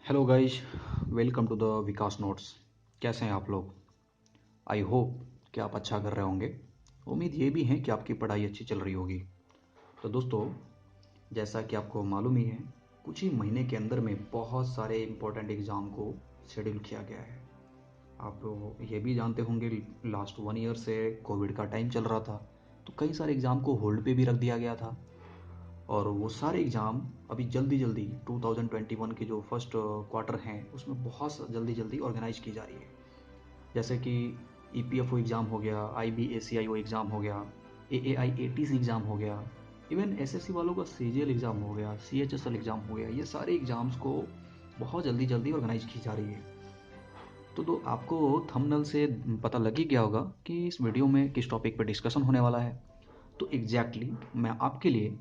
Hello guys, welcome to the Vikas notes. कैसे हैं आप लोग? आई होप कि आप अच्छा कर रहे होंगे। उम्मीद ये भी है कि आपकी पढ़ाई अच्छी चल रही होगी। तो दोस्तों, जैसा कि आपको मालूम ही है, कुछ ही महीने के अंदर में बहुत सारे इम्पोर्टेंट एग्ज़ाम को शेड्यूल किया गया है। आप ये भी जानते होंगे, लास्ट 1 ईयर से कोविड का टाइम चल रहा था, तो कई सारे एग्ज़ाम को होल्ड पे भी रख दिया गया था। और वो सारे एग्ज़ाम अभी जल्दी जल्दी 2021 के जो फर्स्ट क्वार्टर हैं उसमें बहुत जल्दी जल्दी ऑर्गेनाइज की जा रही है। जैसे कि EPFO एग्ज़ाम हो गया, IBACIO एग्ज़ाम हो गया, AAI ATC एग्ज़ाम हो गया, इवन SSC वालों का CGL एग्ज़ाम हो गया, CHSL एग्ज़ाम हो गया। ये सारे एग्ज़ाम्स को बहुत जल्दी जल्दी ऑर्गेनाइज की जा रही है। तो आपको थंबनेल से पता लग ही गया होगा कि इस वीडियो में किस टॉपिक पर डिस्कशन होने वाला है। तो एग्जैक्टली मैं आपके लिए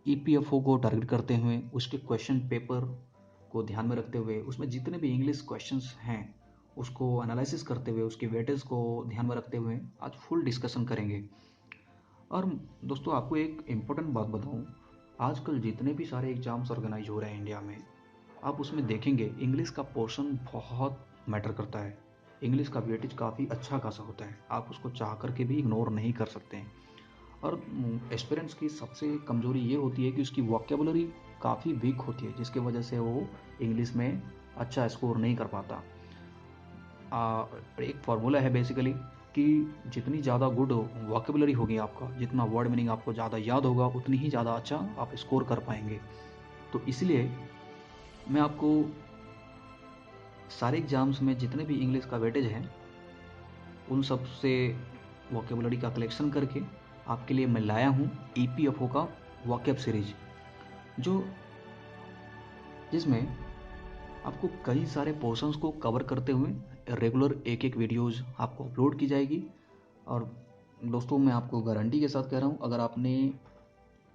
EPFO को टारगेट करते हुए उसके क्वेश्चन पेपर को ध्यान में रखते हुए उसमें जितने भी इंग्लिश क्वेश्चंस हैं उसको एनालिसिस करते हुए उसके वेटेज को ध्यान में रखते हुए आज फुल डिस्कशन करेंगे। और दोस्तों, आपको एक इम्पोर्टेंट बात बताऊं, आजकल जितने भी सारे एग्ज़ाम्स ऑर्गेनाइज हो रहे हैं इंडिया में, आप उसमें देखेंगे इंग्लिश का पोर्शन बहुत मैटर करता है। इंग्लिश का वेटेज काफ़ी अच्छा खासा होता है, आप उसको चाह करके भी इग्नोर नहीं कर सकते हैं। और एस्पिरेंट्स की सबसे कमज़ोरी ये होती है कि उसकी वोकेबुलरी काफ़ी वीक होती है, जिसकी वजह से वो इंग्लिश में अच्छा स्कोर नहीं कर पाता। एक फार्मूला है बेसिकली कि जितनी ज़्यादा गुड वोकेबुलरी होगी आपका, जितना वर्ड मीनिंग आपको ज़्यादा याद होगा, उतनी ही ज़्यादा अच्छा आप स्कोर कर पाएंगे। तो इसलिए मैं आपको सारे एग्ज़ाम्स में जितने भी इंग्लिश का वेटेज है उन सब से वोकेबुलरी का कलेक्शन करके आपके लिए मैं लाया हूँ EPFO का वोकैब सीरीज, जो जिसमें आपको कई सारे पोर्शंस को कवर करते हुए रेगुलर एक एक वीडियोज़ आपको अपलोड की जाएगी। और दोस्तों, मैं आपको गारंटी के साथ कह रहा हूँ, अगर आपने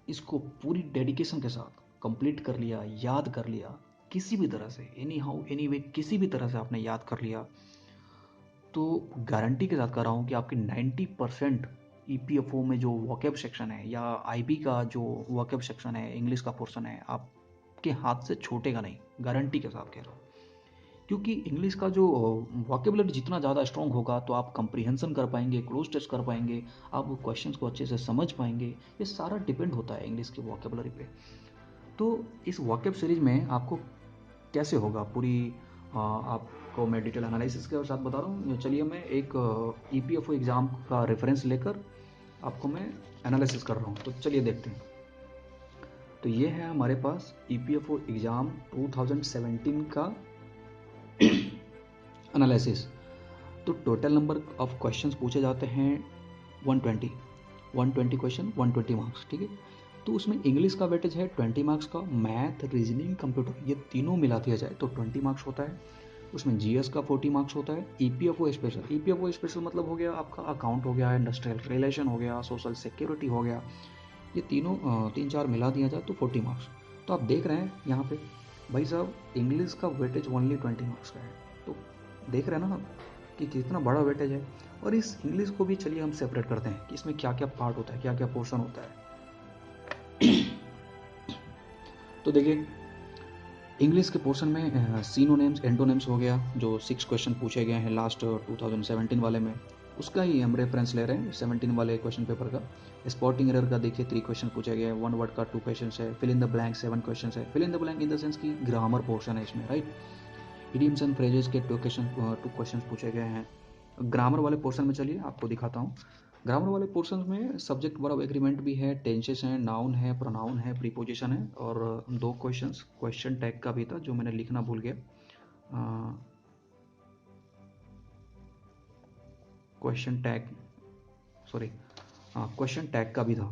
इसको पूरी डेडिकेशन के साथ कंप्लीट कर लिया, याद कर लिया, किसी भी तरह से, एनी हाउ एनी वे, किसी भी तरह से आपने याद कर लिया, तो गारंटी के साथ कह रहा हूँ कि आपकी 90% EPFO में जो वोकैब सेक्शन है या IB का जो वोकैब सेक्शन है, इंग्लिश का पोर्शन है, आपके हाथ से छूटेगा नहीं, गारंटी के साथ कह रहा हूँ। क्योंकि इंग्लिश का जो वोकेबुलरी जितना ज़्यादा स्ट्रॉन्ग होगा तो आप कंप्रीहेंशन कर पाएंगे, क्लोज टेस्ट कर पाएंगे, आप क्वेश्चंस को अच्छे से समझ पाएंगे। ये सारा डिपेंड होता है इंग्लिश की वोकेबुलरी पे। तो इस वोकैब सीरीज में आपको कैसे होगा पूरी आपको मैं डिटेल एनालिसिस के साथ बता रहा हूँ। चलिए, मैं एक EPFO एग्ज़ाम का रेफरेंस लेकर आपको मैं एनालिसिस कर रहा हूँ। तो चलिए देखते हैं। तो ये है हमारे पास EPFO एग्ज़ाम 2017 का एनालिसिस। तो टोटल नंबर ऑफ क्वेश्चंस पूछे जाते हैं 120 क्वेश्चन, 120 मार्क्स, ठीक है। तो उसमें इंग्लिश का वेटेज है 20 मार्क्स का, मैथ, रीजनिंग, कंप्यूटर, ये तीनों मिला दिया जाए तो 20 मार्क्स होता है। उसमें GS का 40 मार्क्स होता है। EPFO स्पेशल मतलब हो गया आपका अकाउंट हो गया, इंडस्ट्रियल रिलेशन हो गया, सोशल सिक्योरिटी हो गया, ये तीनों 3-4 मिला दिया जाए तो 40 मार्क्स। तो आप देख रहे हैं यहाँ पे भाई साहब, इंग्लिश का वेटेज ओनली 20 मार्क्स का है। तो देख रहे हैं ना आप कि कितना बड़ा वेटेज है। और इस इंग्लिश को भी चलिए हम सेपरेट करते हैं कि इसमें क्या क्या पार्ट होता है, क्या क्या पोर्शन होता है। तो देखिए, इंग्लिश के पोर्शन में सिनोनिम्स, एंटोनिम्स हो गया, जो 6 क्वेश्चन पूछे गए हैं लास्ट 2017 वाले में, उसका ही हम रेफरेंस ले रहे हैं 17 वाले क्वेश्चन पेपर का। स्पॉटिंग एरर का देखिए 3 क्वेश्चन पूछे गए हैं, 1 वर्ड का 2 क्वेश्चन है, fill in the blank 7 question है। Fill in the blank in the sense की ग्रामर पोर्शन है इसमें, राइट। इडियम्स एंड फ्रेजेस के 2 क्वेश्चन पूछे गए हैं। ग्रामर वाले पोर्शन में चलिए आपको दिखाता हूँ। ग्रामर वाले पोर्शन में सब्जेक्ट वर्ब एग्रीमेंट भी है, टेंसेस हैं, नाउन है, प्रोनाउन है, प्रीपोजिशन है, और 2 क्वेश्चंस क्वेश्चन टैग का भी था जो मैंने लिखना भूल गया। Question tag, sorry, question tag का भी था।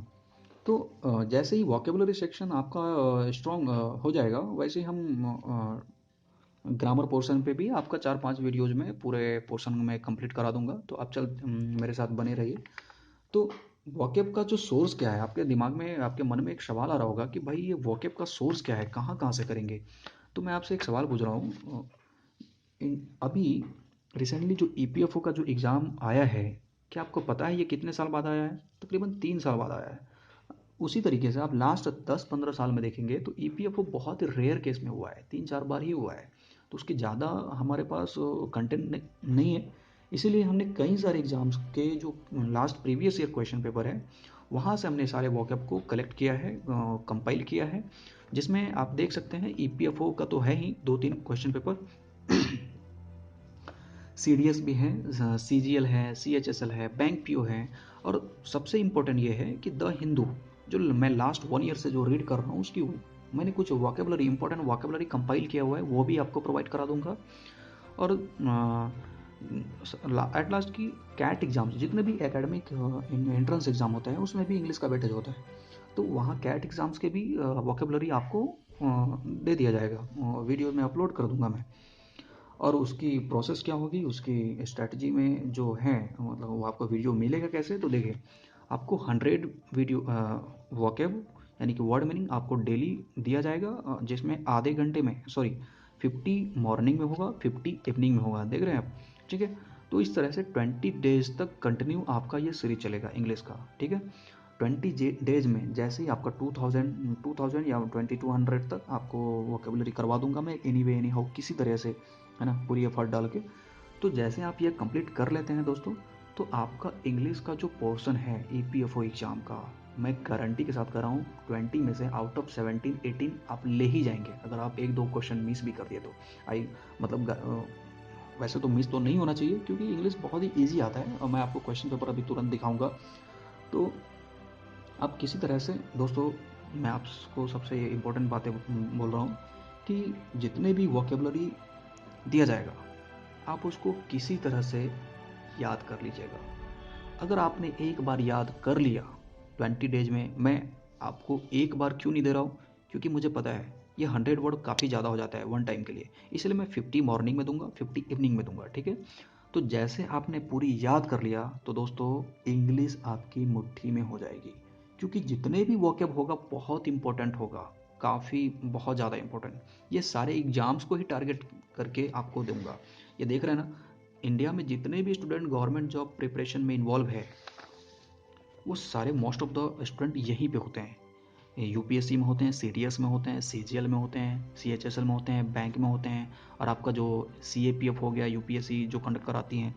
तो जैसे ही वोकेबुलरी सेक्शन आपका स्ट्रॉन्ग हो जाएगा, वैसे ही हम ग्रामर पोर्शन पे भी आपका 4-5 वीडियोज़ में पूरे पोर्शन में कंप्लीट करा दूंगा। तो आप मेरे साथ बने रहिए। तो वोकैब का जो सोर्स क्या है, आपके दिमाग में, आपके मन में एक सवाल आ रहा होगा कि भाई ये वोकैब का सोर्स क्या है, कहाँ कहाँ से करेंगे। तो मैं आपसे एक सवाल पूछ रहा हूँ, अभी रिसेंटली जो EPFO का जो एग्ज़ाम आया है, क्या आपको पता है ये कितने साल बाद आया है? तकरीबन 3 साल बाद आया है। उसी तरीके से आप लास्ट 10-15 साल में देखेंगे तो EPFO बहुत ही रेयर केस में हुआ है, 3-4 बार ही हुआ है। तो उसकी ज़्यादा हमारे पास कंटेंट नहीं है, इसीलिए हमने कई सारे एग्ज़ाम्स के जो last previous year question paper है वहाँ से हमने सारे वॉकअप को कलेक्ट किया है, कंपाइल किया है, जिसमें आप देख सकते हैं EPFO का तो है ही 2-3 क्वेश्चन पेपर, CDS भी है, CGL है, CHSL है, बैंक PO है, और सबसे इम्पोर्टेंट ये है कि द हिंदू जो मैं लास्ट 1 ईयर से जो रीड कर रहा हूँ उसकी मैंने कुछ वॉकेबलरी, इंपॉर्टेंट वॉकेबलरी कंपाइल किया हुआ है, वो भी आपको प्रोवाइड करा दूंगा। और एट लास्ट की कैट एग्जाम्स, जितने भी एकेडमिक एंट्रेंस एग्जाम होते हैं उसमें भी इंग्लिश का वेटेज होता है, तो वहाँ कैट एग्जाम्स के भी वॉकेबलरी आपको दे दिया जाएगा, वीडियो में अपलोड कर दूंगा मैं। और उसकी प्रोसेस क्या होगी, उसकी स्ट्रैटेजी में जो है, मतलब वो आपको वीडियो मिलेगा कैसे, तो देखिए आपको 100 वीडियो वॉकेब यानी कि वर्ड मीनिंग आपको डेली दिया जाएगा, जिसमें आधे घंटे में 50 मॉर्निंग में होगा, 50 इवनिंग में होगा, देख रहे हैं आप, ठीक है। तो इस तरह से 20 डेज तक कंटिन्यू आपका ये सीरीज चलेगा इंग्लिश का, ठीक है। 20 डेज में जैसे ही आपका 2000 या 2200 तक आपको वोकेबलरी करवा दूंगा मैं, एनी वे एनी हाउ, किसी तरह से, है ना, पूरी एफर्ट डाल के। तो जैसे आप ये कंप्लीट कर लेते हैं दोस्तों, तो आपका इंग्लिश का जो पोर्शन है EPFO एग्जाम का, मैं गारंटी के साथ कर रहा हूँ 20 में से आउट ऑफ 17-18 आप ले ही जाएंगे, अगर आप 1-2 क्वेश्चन मिस भी कर दिए तो। मतलब वैसे तो मिस तो नहीं होना चाहिए, क्योंकि इंग्लिश बहुत ही ईजी आता है, और मैं आपको क्वेश्चन पेपर अभी तुरंत दिखाऊंगा। तो अब किसी तरह से दोस्तों, मैं आपको सबसे इम्पोर्टेंट बातें बोल रहा हूँ कि जितने भी वोकेबलरी दिया जाएगा आप उसको किसी तरह से याद कर लीजिएगा। अगर आपने एक बार याद कर लिया 20 डेज में, मैं आपको एक बार क्यों नहीं दे रहा हूँ, क्योंकि मुझे पता है ये 100 वर्ड काफ़ी ज़्यादा हो जाता है वन टाइम के लिए, इसलिए मैं 50 मॉर्निंग में दूंगा, 50 इवनिंग में दूंगा, ठीक है। तो जैसे आपने पूरी याद कर लिया तो दोस्तों इंग्लिश आपकी मुट्ठी में हो जाएगी, क्योंकि जितने भी वोकैब होगा बहुत इंपॉर्टेंट होगा, काफ़ी बहुत ज़्यादा इंपॉर्टेंट। ये सारे एग्जाम्स को ही टारगेट करके आपको दूंगा। ये देख रहे हैं ना, इंडिया में जितने भी स्टूडेंट गवर्नमेंट जॉब प्रिपरेशन में इन्वॉल्व है, वो सारे मोस्ट ऑफ द स्टूडेंट यहीं पे होते हैं। UPSC में होते हैं, CDS में होते हैं, CGL में होते हैं, CHSL में होते हैं, बैंक में होते हैं, और आपका जो CAPF हो गया, UPSC जो कंडक्ट कराती हैं,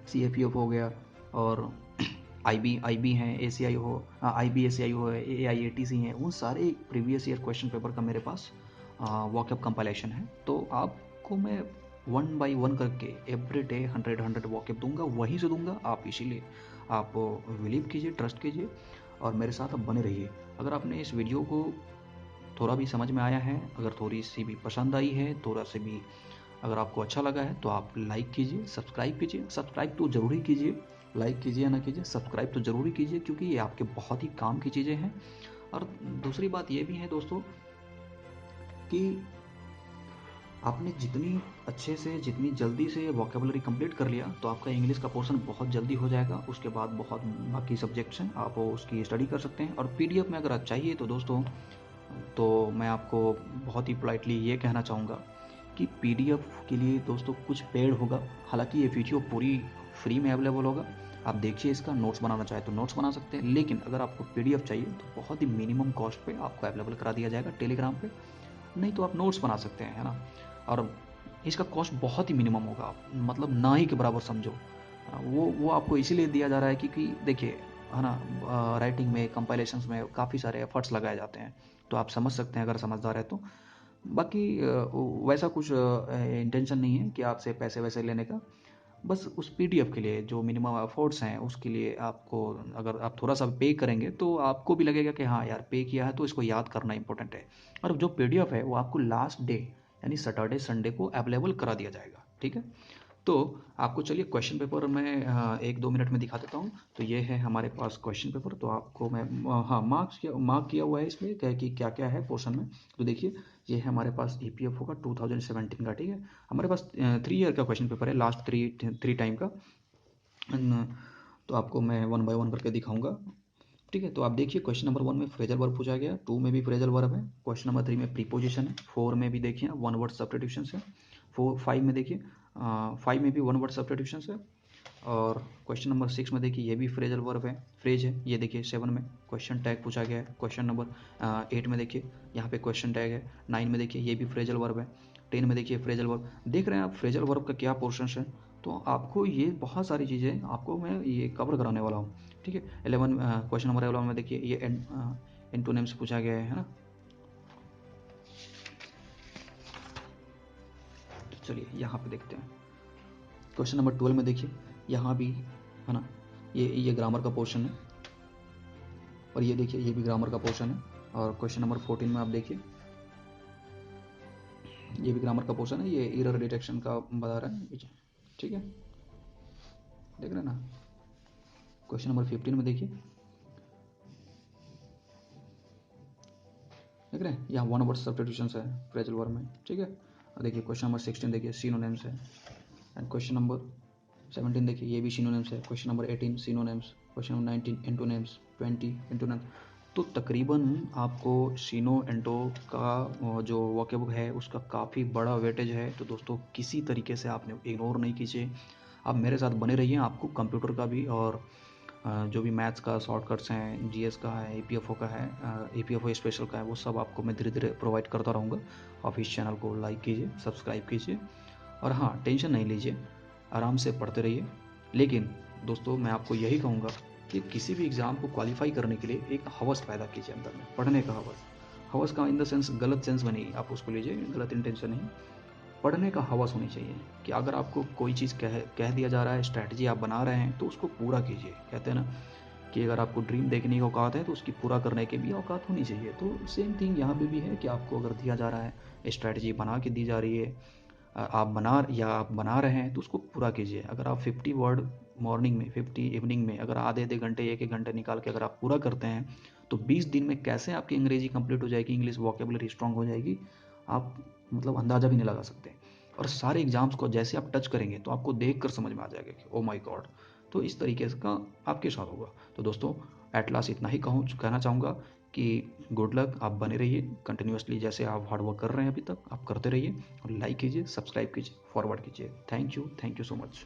CAPF हो गया, और IB हैं, ACI हो, IB ACI हो, AIATC हैं, वो सारे प्रीवियस ईयर क्वेश्चन पेपर का मेरे पास वॉकअप कंपाइलेशन है। तो आपको मैं 1 बाई 1 करके एवरी डे 100 वॉकअप दूंगा, वहीं से दूंगा, आप इसीलिए आप बिलीव कीजिए, ट्रस्ट कीजिए, और मेरे साथ आप बने रहिए। अगर आपने इस वीडियो को थोड़ा भी समझ में आया है, अगर थोड़ी सी भी पसंद आई है, थोड़ा से भी अगर आपको अच्छा लगा है, तो आप लाइक कीजिए, सब्सक्राइब कीजिए। सब्सक्राइब तो ज़रूरी कीजिए, लाइक कीजिए या ना कीजिए, सब्सक्राइब तो ज़रूरी कीजिए, क्योंकि ये आपके बहुत ही काम की चीज़ें हैं। और दूसरी बात ये भी है दोस्तों कि आपने जितनी अच्छे से, जितनी जल्दी से वोकेबलरी कंप्लीट कर लिया, तो आपका इंग्लिश का पोर्शन बहुत जल्दी हो जाएगा। उसके बाद बहुत बाकी सब्जेक्ट्स हैं, आप उसकी स्टडी कर सकते हैं। और PDF में अगर आप चाहिए तो दोस्तों, तो मैं आपको बहुत ही पोलाइटली ये कहना चाहूँगा कि PDF के लिए दोस्तों कुछ पेड होगा। हालांकि ये वीडियो पूरी फ्री में अवेलेबल होगा, आप देखिए, इसका नोट्स बनाना चाहे तो नोट्स बना सकते हैं, लेकिन अगर आपको PDF चाहिए तो बहुत ही मिनिमम कॉस्ट पे आपको अवेलेबल करा दिया जाएगा टेलीग्राम पे, नहीं तो आप नोट्स बना सकते हैं, है ना। और इसका कॉस्ट बहुत ही मिनिमम होगा, मतलब ना ही के बराबर समझो। वो आपको इसीलिए दिया जा रहा है क्योंकि देखिए, है ना, राइटिंग में, कंपाइलेशंस में काफ़ी सारे एफर्ट्स लगाए जाते हैं, तो आप समझ सकते हैं अगर समझदार है तो। बाकी वैसा कुछ इंटेंशन नहीं है कि आपसे पैसे वैसे लेने का, बस उस PDF के लिए जो मिनिमम एफर्ट्स हैं उसके लिए आपको, अगर आप थोड़ा सा पे करेंगे तो आपको भी लगेगा कि हाँ यार, पे किया है तो इसको याद करना इंपॉर्टेंट है। और जो PDF है वो आपको लास्ट डे यानी सैटरडे संडे को अवेलेबल करा दिया जाएगा, ठीक है। तो आपको चलिए क्वेश्चन पेपर मैं 1-2 मिनट में दिखा देता हूँ। तो ये है हमारे पास क्वेश्चन पेपर, तो आपको मैं हाँ मार्क किया हुआ है इसमें कि क्या क्या है पोर्शन में। तो देखिए, ये है हमारे पास EPFO का 2017 का, ठीक है। हमारे पास 3 ईयर का क्वेश्चन पेपर है, लास्ट थ्री टाइम का। तो आपको मैं 1 बाय 1 करके दिखाऊंगा, ठीक है। तो आप देखिए, क्वेश्चन नंबर 1 में फ्रेजल वर्ब पूछा गया, 2 में भी फ्रेजल वर्ब है, क्वेश्चन नंबर 3 में प्रीपोजिशन है, 4 में भी देखिए 1 वर्ड सब्स्टिट्यूशन है, 5 में देखिए 5 में भी 1 वर्ड सब्स्टिट्यूशन है, और क्वेश्चन नंबर 6 में देखिए ये भी फ्रेजल वर्ब है, फ्रेज है। ये देखिए 7 में क्वेश्चन टैग पूछा गया है, क्वेश्चन नंबर 8 में देखिए यहाँ पे क्वेश्चन टैग है, 9 में देखिए ये भी फ्रेजल वर्ब है, 10 में देखिए फ्रेजल वर्ब, देख रहे हैं आप फ्रेजल वर्ब का क्या पोर्शन है। तो आपको ये बहुत सारी चीज़ें आपको मैं ये कवर कराने वाला हूँ, ठीक है। 11 क्वेश्चन नंबर 11 में देखिए ये एंटोनिम्स पूछा गया है ना। तो चलिए यहाँ पे देखते हैं क्वेश्चन नंबर 12 में देखिए, यहाँ भी है ना, ये ग्रामर का पोर्शन है, और ये देखिए ये भी ग्रामर का पोर्शन है। और क्वेश्चन नंबर 14 में आप देखिए ये भी ग्रामर का पोर्शन है, ये एरर डिटेक्शन का बता रहा है, ठीक है, देख रहे हैं ना। क्वेश्चन नंबर 15 में देखिए, देख रहे हैं यहाँ वन वर्ड सब्स्टिट्यूशंस है फ्रेजल वर्ब में, ठीक है। और देखिए क्वेश्चन नंबर 16 देखिए सिनोनिम्स है, एंड क्वेश्चन नंबर 17 देखिए ये भी सिनोनिम्स है। Question number 18 synonyms, question number 19 antonyms, 20 antonyms. तो तकरीबन आपको सिनो एंटो का जो वोकैब है उसका काफ़ी बड़ा वेटेज है। तो दोस्तों किसी तरीके से आपने इग्नोर नहीं कीजिए, आप मेरे साथ बने रहिए। आपको कंप्यूटर का भी और जो भी मैथ्स का शॉर्टकट्स हैं, जीएस का है, ईपीएफओ का है, ईपीएफओ स्पेशल का है, वो सब आपको मैं धीरे धीरे प्रोवाइड करता रहूँगा। आप इस चैनल को लाइक कीजिए, सब्सक्राइब कीजिए, और हाँ टेंशन नहीं लीजिए, आराम से पढ़ते रहिए। लेकिन दोस्तों मैं आपको यही कहूँगा कि किसी भी एग्ज़ाम को क्वालिफाई करने के लिए एक हवस पैदा कीजिए अंदर में, पढ़ने का हवस। हवस का इन द सेंस गलत सेंस में नहीं, आप उसको लीजिए गलत इंटेंशन नहीं, पढ़ने का हवस होनी चाहिए कि अगर आपको कोई चीज़ कह दिया जा रहा है, स्ट्रैटेजी आप बना रहे हैं, तो उसको पूरा कीजिए। कहते हैं ना कि अगर आपको ड्रीम देखने की औकात है तो उसकी पूरा करने की भी औकात होनी चाहिए। तो सेम थिंग यहाँ पे भी है कि आपको अगर दिया जा रहा है, स्ट्रैटेजी बना के दी जा रही है, आप बना रहे हैं, तो उसको पूरा कीजिए। अगर आप 50 वर्ड मॉर्निंग में, 50 इवनिंग में, अगर आधे आधे घंटे, एक एक घंटे निकाल के अगर आप पूरा करते हैं, तो 20 दिन में कैसे आपकी अंग्रेजी कंप्लीट हो जाएगी, इंग्लिश वोकेबलरी स्ट्रांग हो जाएगी, आप मतलब अंदाज़ा भी नहीं लगा सकते। और सारे एग्जाम्स को जैसे आप टच करेंगे तो आपको देख कर समझ में आ जाएगा कि ओ माई गॉड। तो इस तरीके से का आपके साथ होगा। तो दोस्तों एट लास्ट इतना ही कहना चाहूँगा कि गुड लक, आप बने रहिए कंटिन्यूसली, जैसे आप हार्ड वर्क कर रहे हैं अभी तक आप करते रहिए, और लाइक कीजिए, सब्सक्राइब कीजिए, फॉरवर्ड कीजिए। Thank you so much.